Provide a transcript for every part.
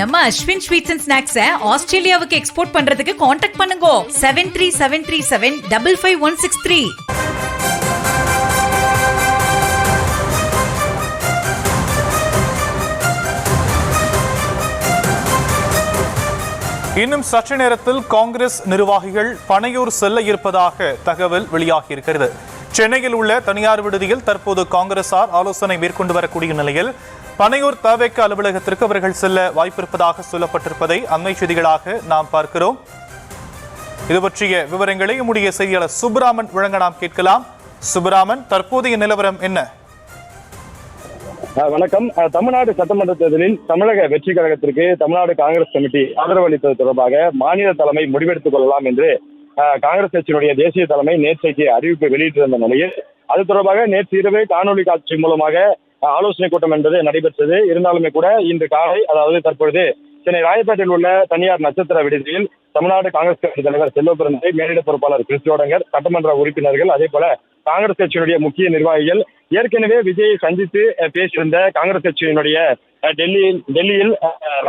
நம்ம Ashwin sweets and ஸ்நாக்ஸை ஆஸ்திரேலியாவுக்கு export பண்றதுக்கு காண்டாக்ட் பண்ணுங்க 7373755163. இன்னும் சற்று நேரத்தில் காங்கிரஸ் நிர்வாகிகள் பனையூர் செல்ல இருப்பதாக தகவல் வெளியாகியிருக்கிறது. சென்னையில் உள்ள தனியார் விடுதியில் தற்போது காங்கிரசார் ஆலோசனை மேற்கொண்டு வரக்கூடிய நிலையில் பனையூர் தவேக அலுவலகத்திற்கு அவர்கள் செல்ல வாய்ப்பிருப்பதாக சொல்லப்பட்டிருப்பதை அண்மை செய்திகளாக நாம் பார்க்கிறோம். இது பற்றிய விவரங்களை நம்முடைய செய்தியாளர் சுப்ராமன் வழங்க நாம் கேட்கலாம். சுப்ராமன், தற்போதைய நிலவரம் என்ன? வணக்கம். தமிழ்நாடு சட்டமன்ற தேர்தலில் தமிழக வெற்றி கழகத்திற்கு தமிழ்நாடு காங்கிரஸ் கமிட்டி ஆதரவு அளிப்பது தொடர்பாக மாநில தலைமை முடிவெடுத்துக் கொள்ளலாம் என்று காங்கிரஸ் கட்சியினுடைய தேசிய தலைமை நேற்றைக்கு அறிவிப்பு வெளியிட்டிருந்த நிலையில் அது தொடர்பாக நேற்று இரவு காணொலி காட்சி மூலமாக ஆலோசனை கூட்டம் என்பது நடைபெற்றது. இருந்தாலுமே கூட இன்று காலை, அதாவது தற்பொழுது சென்னை ராயப்பேட்டையில் உள்ள தனியார் நட்சத்திர விடுதியில் தமிழ்நாடு காங்கிரஸ் கட்சி தலைவர் செல்வபிரந்தை, மேலிட பொறுப்பாளர் கிறிஸ்டோடங்கர், சட்டமன்ற உறுப்பினர்கள், அதே போல காங்கிரஸ் கட்சியினுடைய முக்கிய நிர்வாகிகள், ஏற்கனவே விஜயை சந்தித்து பேசியிருந்த காங்கிரஸ் கட்சியினுடைய டெல்லியில்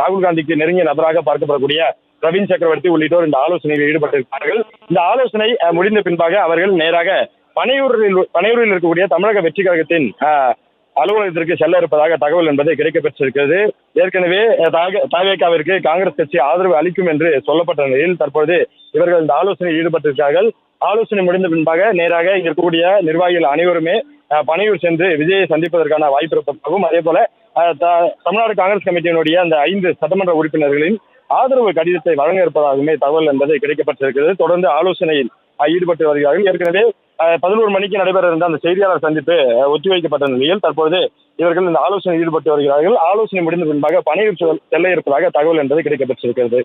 ராகுல் காந்திக்கு நெருங்கிய நபராக பார்க்கப்படக்கூடிய பிரவீன் சக்கரவர்த்தி உள்ளிட்டோர் இந்த ஆலோசனையில் ஈடுபட்டிருக்கிறார்கள். இந்த ஆலோசனை முடிந்த பின்பாக அவர்கள் நேராக பனையூரில் இருக்கக்கூடிய தமிழக வெற்றி கழகத்தின் அலுவலகத்திற்கு செல்ல இருப்பதாக தகவல் என்பது கிடைக்கப்பெற்றிருக்கிறது. ஏற்கனவே தவேகாவிற்கு காங்கிரஸ் கட்சி ஆதரவு அளிக்கும் என்று சொல்லப்பட்ட நிலையில் தற்போது இவர்கள் இந்த ஆலோசனையில் ஈடுபட்டிருக்கிறார்கள். ஆலோசனை முடிந்த பின்பாக நேராக இருக்கக்கூடிய நிர்வாகிகள் அனைவருமே பனையூர் சென்று விஜயை சந்திப்பதற்கான வாய்ப்பு இருப்பதாகவும், அதே போல தமிழ்நாடு காங்கிரஸ் கமிட்டியினுடைய அந்த 5 சட்டமன்ற உறுப்பினர்களின் ஆதரவு கடிதத்தை வழங்க இருப்பதாகவுமே தகவல் என்பது கிடைக்கப்பட்டிருக்கிறது. தொடர்ந்து ஆலோசனையில் ஈடுபட்டு வருகிறார்கள். ஏற்கனவே 11 மணிக்கு நடைபெற இருந்த அந்த செய்தியாளர் சந்திப்பு ஒத்திவைக்கப்பட்ட நிலையில் தற்போது இவர்கள் இந்த ஆலோசனையில் ஈடுபட்டு வருகிறார்கள். ஆலோசனை முடிந்த பின்பாக பனையூர் செல்ல இருப்பதாக தகவல் என்பது கிடைக்கப்பட்டிருக்கிறது.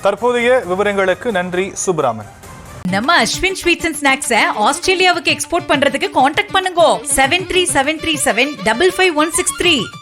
தற்போதைய விவரங்களுக்கு நன்றி சுப்ராமன். நம்ம அஸ்வின் ஸ்வீட்ஸ் அண்ட் ஸ்நாக்ஸை ஆஸ்திரேலியாவுக்கு எக்ஸ்போர்ட் பண்றதுக்கு காண்டாக்ட் பண்ணுங்க 7373755163.